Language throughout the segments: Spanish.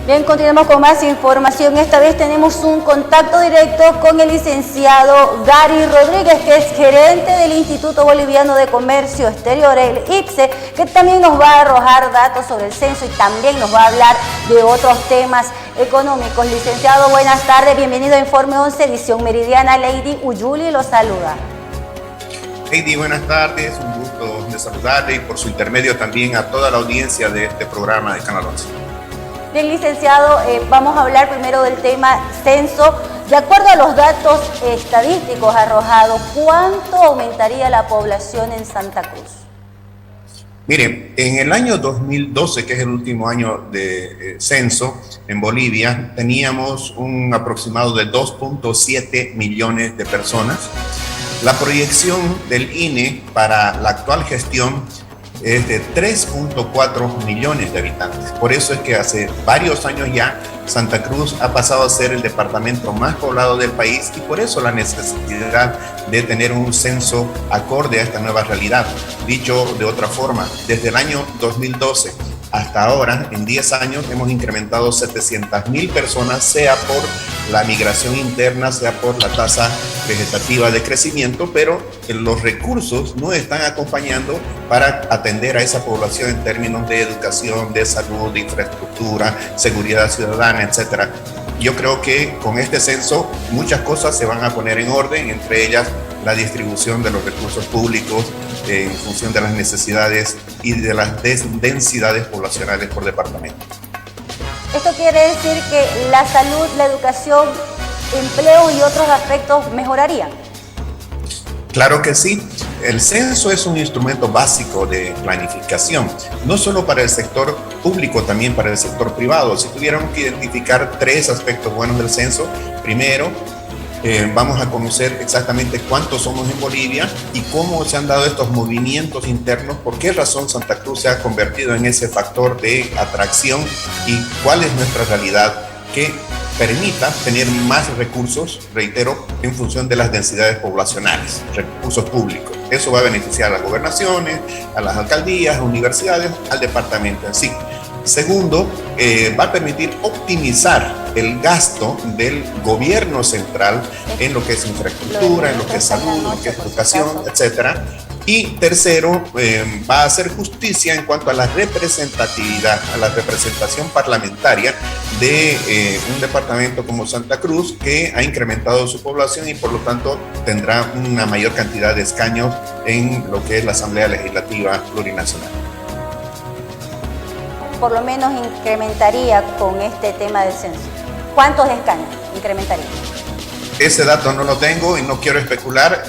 Bien, continuamos con más información. Esta vez tenemos un contacto directo con el licenciado Gary Rodríguez, que es gerente del Instituto Boliviano de Comercio Exterior, el IPSE, que también nos va a arrojar datos sobre el censo y también nos va a hablar de otros temas económicos. Licenciado, buenas tardes, bienvenido a Informe 11, edición meridiana. Lady Uyuli lo saluda. Lady, buenas tardes, un gusto de saludarle y por su intermedio también a toda la audiencia de este programa de Canal 11. Bien, licenciado, vamos a hablar primero del tema censo. De acuerdo a los datos estadísticos arrojados, ¿cuánto aumentaría la población en Santa Cruz? Mire, en el año 2012, que es el último año de censo en Bolivia, teníamos un aproximado de 2.7 millones de personas. La proyección del INE para la actual gestión es de 3.4 millones de habitantes. Por eso es que hace varios años ya Santa Cruz ha pasado a ser el departamento más poblado del país y por eso la necesidad de tener un censo acorde a esta nueva realidad. Dicho de otra forma, desde el año 2012 hasta ahora, en 10 años, hemos incrementado 700.000 personas, sea por la migración interna, sea por la tasa vegetativa de crecimiento, pero los recursos no están acompañando para atender a esa población en términos de educación, de salud, de infraestructura, seguridad ciudadana, etc. Yo creo que con este censo muchas cosas se van a poner en orden, entre ellas la distribución de los recursos públicos en función de las necesidades y de las densidades poblacionales por departamento. Esto quiere decir que la salud, la educación, empleo y otros aspectos mejorarían. Claro que sí. El censo es un instrumento básico de planificación, no solo para el sector público, también para el sector privado. Si tuviéramos que identificar 3 aspectos buenos del censo, primero, vamos a conocer exactamente cuántos somos en Bolivia y cómo se han dado estos movimientos internos, por qué razón Santa Cruz se ha convertido en ese factor de atracción y cuál es nuestra realidad que permita tener más recursos, reitero, en función de las densidades poblacionales, recursos públicos. Eso va a beneficiar a las gobernaciones, a las alcaldías, a universidades, al departamento en sí. Segundo, va a permitir optimizar el gasto del gobierno central en lo que es infraestructura, en lo que es salud, en lo que es educación, etcétera. Y tercero, va a hacer justicia en cuanto a la representatividad, a la representación parlamentaria de un departamento como Santa Cruz, que ha incrementado su población y por lo tanto tendrá una mayor cantidad de escaños en lo que es la Asamblea Legislativa Plurinacional. Por lo menos incrementaría con este tema del censo. ¿Cuántos escaños incrementaría? Ese dato no lo tengo y no quiero especular,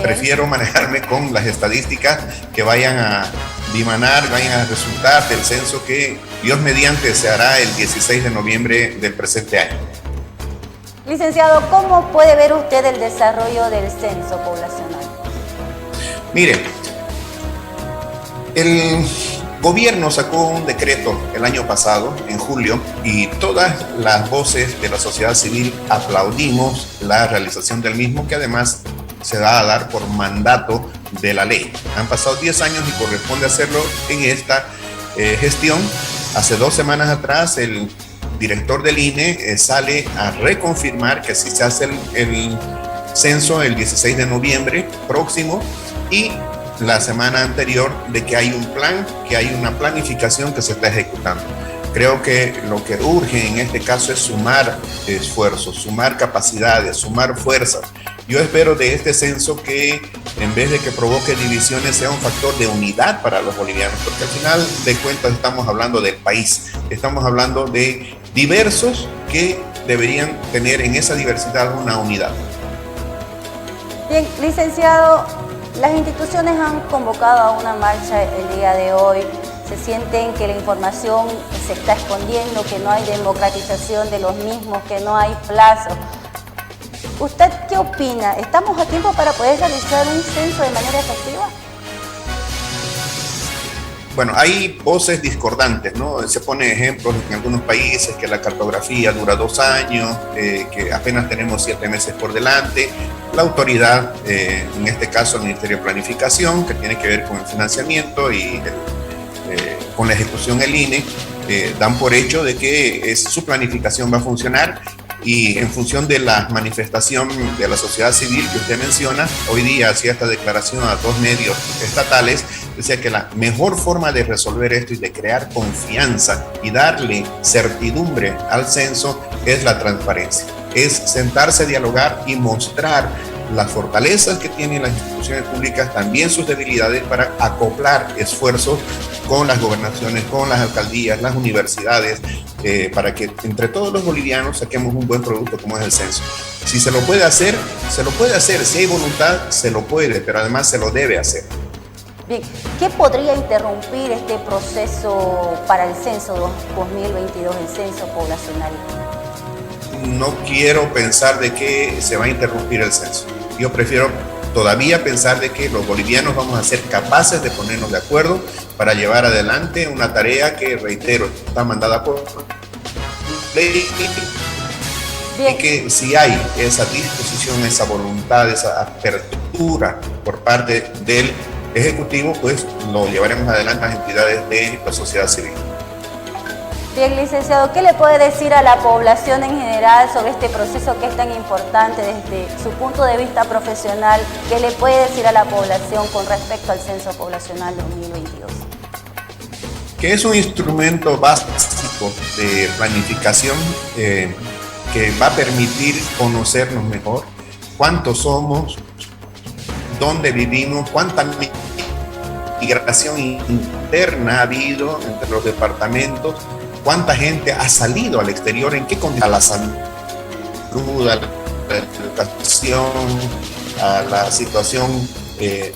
prefiero manejarme con las estadísticas que vayan a dimanar, vayan a resultar del censo que Dios mediante se hará el 16 de noviembre del presente año. Licenciado, ¿cómo puede ver usted el desarrollo del censo poblacional? Mire, el gobierno sacó un decreto el año pasado, en julio, y todas las voces de la sociedad civil aplaudimos la realización del mismo, que además se va a dar por mandato de la ley. Han pasado 10 años y corresponde hacerlo en esta gestión. Hace 2 semanas atrás, el director del INE sale a reconfirmar que sí se hace el censo el 16 de noviembre próximo y la semana anterior de que hay un plan, que hay una planificación que se está ejecutando. Creo que lo que urge en este caso es sumar esfuerzos, sumar capacidades, sumar fuerzas. Yo espero de este censo que en vez de que provoque divisiones sea un factor de unidad para los bolivianos, porque al final de cuentas estamos hablando del país, estamos hablando de diversos que deberían tener en esa diversidad una unidad. Bien, licenciado, las instituciones han convocado a una marcha el día de hoy. Se sienten que la información se está escondiendo, que no hay democratización de los mismos, que no hay plazo. ¿Usted qué opina? ¿Estamos a tiempo para poder realizar un censo de manera efectiva? Bueno, hay voces discordantes, ¿no? Se ponen ejemplos en algunos países que la cartografía dura 2 años, que apenas tenemos 7 meses por delante. La autoridad, en este caso el Ministerio de Planificación, que tiene que ver con el financiamiento y con la ejecución del INE, dan por hecho de que su planificación va a funcionar, y en función de la manifestación de la sociedad civil que usted menciona, hoy día hacía esta declaración a 2 medios estatales, decía que la mejor forma de resolver esto y de crear confianza y darle certidumbre al censo es la transparencia, es sentarse a dialogar y mostrar las fortalezas que tienen las instituciones públicas, también sus debilidades, para acoplar esfuerzos con las gobernaciones, con las alcaldías, las universidades, para que entre todos los bolivianos saquemos un buen producto como es el censo. Si se lo puede hacer, se lo puede hacer. Si hay voluntad, se lo puede, pero además se lo debe hacer. Bien, ¿qué podría interrumpir este proceso para el censo 2022, el censo poblacional? No quiero pensar de que se va a interrumpir el censo. Yo prefiero todavía pensar de que los bolivianos vamos a ser capaces de ponernos de acuerdo para llevar adelante una tarea que, reitero, está mandada por ley. Bien. Y que si hay esa disposición, esa voluntad, esa apertura por parte del Ejecutivo, pues lo llevaremos adelante a las entidades de la sociedad civil. Bien, licenciado, ¿qué le puede decir a la población en general sobre este proceso que es tan importante desde su punto de vista profesional? ¿Qué le puede decir a la población con respecto al Censo Poblacional 2022? Que es un instrumento básico de planificación que va a permitir conocernos mejor, cuántos somos, dónde vivimos, cuánta migración interna ha habido entre los departamentos, cuánta gente ha salido al exterior, en qué condiciones, a la salud, a la educación, a la situación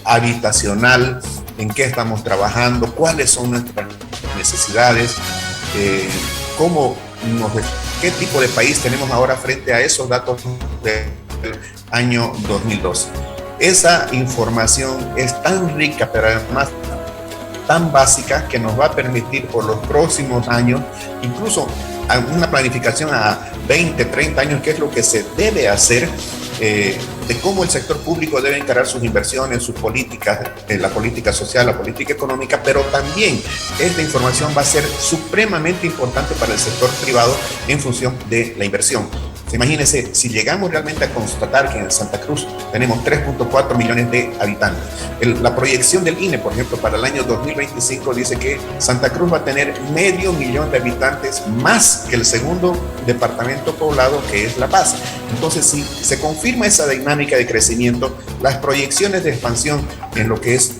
habitacional, en qué estamos trabajando, cuáles son nuestras necesidades, qué tipo de país tenemos ahora frente a esos datos del año 2012. Esa información es tan rica, pero además tan básica, que nos va a permitir por los próximos años, incluso una planificación a 20, 30 años, que es lo que se debe hacer, de cómo el sector público debe encarar sus inversiones, sus políticas, la política social, la política económica, pero también esta información va a ser supremamente importante para el sector privado en función de la inversión. Imagínense, si llegamos realmente a constatar que en Santa Cruz tenemos 3.4 millones de habitantes. La proyección del INE, por ejemplo, para el año 2025 dice que Santa Cruz va a tener 500.000 de habitantes más que el segundo departamento poblado, que es La Paz. Entonces, si se confirma esa dinámica de crecimiento, las proyecciones de expansión en lo que es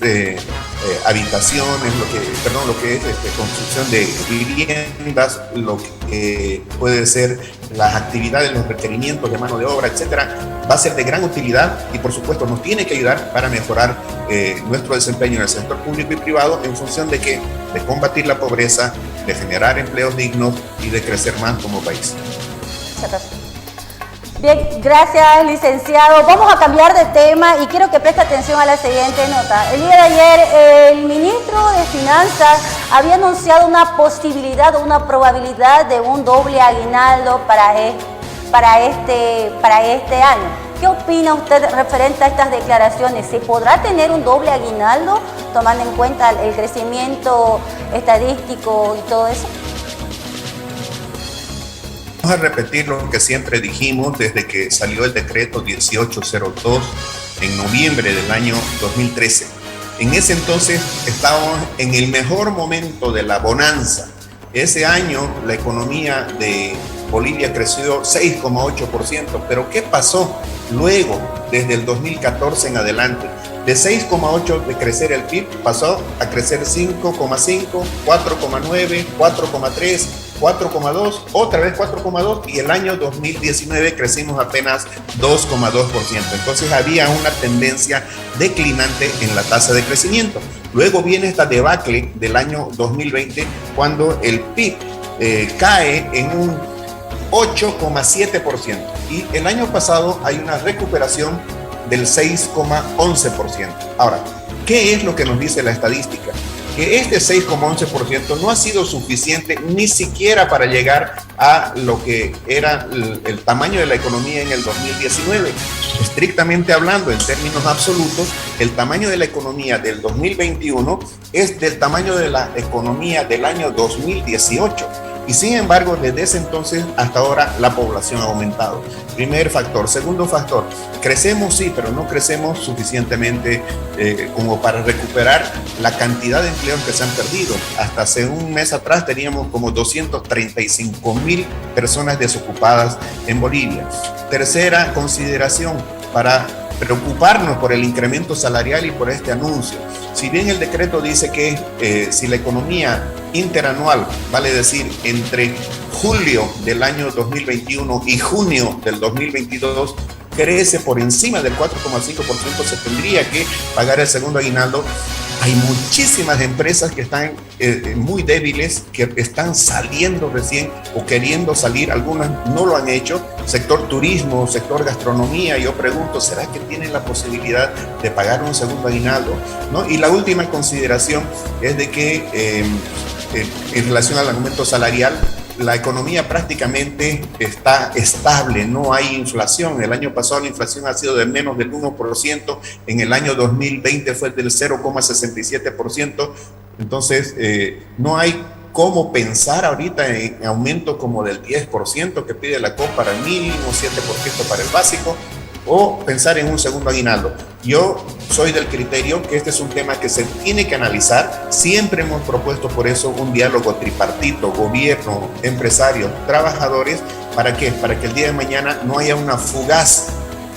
habitación, lo que es construcción de viviendas, lo que puede ser las actividades, los requerimientos de mano de obra, etcétera, va a ser de gran utilidad y por supuesto nos tiene que ayudar para mejorar nuestro desempeño en el sector público y privado, en función de que de combatir la pobreza, de generar empleos dignos y de crecer más como país. Bien, gracias, licenciado. Vamos a cambiar de tema y quiero que preste atención a la siguiente nota. El día de ayer, el ministro de Finanzas había anunciado una posibilidad o una probabilidad de un doble aguinaldo para este año. ¿Qué opina usted referente a estas declaraciones? ¿Se podrá tener un doble aguinaldo tomando en cuenta el crecimiento estadístico y todo eso? Vamos a repetir lo que siempre dijimos desde que salió el decreto 1802 en noviembre del año 2013. En ese entonces estábamos en el mejor momento de la bonanza. Ese año la economía de Bolivia creció 6,8%, pero ¿qué pasó luego, desde el 2014 en adelante? De 6,8 de crecer el PIB pasó a crecer 5,5, 4,9, 4,3, 4,2, otra vez 4,2 y el año 2019 crecimos apenas 2,2%. Entonces había una tendencia declinante en la tasa de crecimiento. Luego viene esta debacle del año 2020 cuando el PIB cae en un 8,7% y el año pasado hay una recuperación del 6,11%. Ahora, ¿qué es lo que nos dice la estadística? Que este 6,11% no ha sido suficiente ni siquiera para llegar a lo que era el tamaño de la economía en el 2019. Estrictamente hablando, en términos absolutos, el tamaño de la economía del 2021 es del tamaño de la economía del año 2018. Y sin embargo, desde ese entonces hasta ahora la población ha aumentado. Primer factor. Segundo factor, crecemos sí, pero no crecemos suficientemente como para recuperar la cantidad de empleos que se han perdido. Hasta hace un mes atrás teníamos como 235,000 personas desocupadas en Bolivia. Tercera consideración, para preocuparnos por el incremento salarial y por este anuncio. Si bien el decreto dice que si la economía interanual, vale decir, entre julio del año 2021 y junio del 2022, crece por encima del 4,5%, se tendría que pagar el segundo aguinaldo. Hay muchísimas empresas que están muy débiles, que están saliendo recién o queriendo salir, algunas no lo han hecho, sector turismo, sector gastronomía. Yo pregunto, ¿será que tienen la posibilidad de pagar un segundo aguinaldo? ¿No? Y la última consideración es de que en relación al aumento salarial, la economía prácticamente está estable, no hay inflación. El año pasado la inflación ha sido de menos del 1%, en el año 2020 fue del 0,67%, entonces no hay cómo pensar ahorita en aumento como del 10% que pide la COP para el mínimo, 7% para el básico, o pensar en un segundo aguinaldo. Yo soy del criterio que este es un tema que se tiene que analizar. Siempre hemos propuesto por eso un diálogo tripartito, gobierno, empresarios, trabajadores. ¿Para qué? Para que el día de mañana no haya una fugaz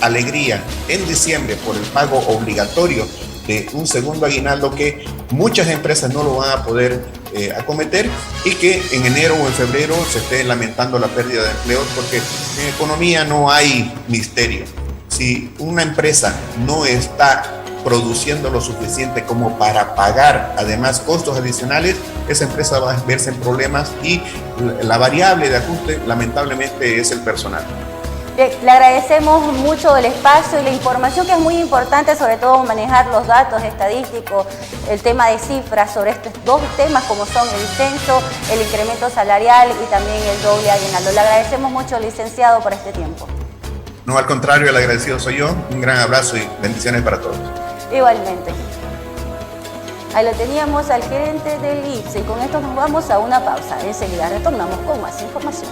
alegría en diciembre por el pago obligatorio de un segundo aguinaldo que muchas empresas no lo van a poder acometer, y que en enero o en febrero se esté lamentando la pérdida de empleos, porque en economía no hay misterio. Si una empresa no está produciendo lo suficiente como para pagar además costos adicionales, esa empresa va a verse en problemas, y la variable de ajuste lamentablemente es el personal. Le agradecemos mucho el espacio y la información, que es muy importante, sobre todo manejar los datos estadísticos, el tema de cifras sobre estos dos temas como son el censo, el incremento salarial y también el doble aguinaldo. Le agradecemos mucho, licenciado, por este tiempo. No, al contrario, el agradecido soy yo. Un gran abrazo y bendiciones para todos. Igualmente. Ahí lo teníamos al gerente del IPSE, y con esto nos vamos a una pausa. Enseguida retornamos con más información.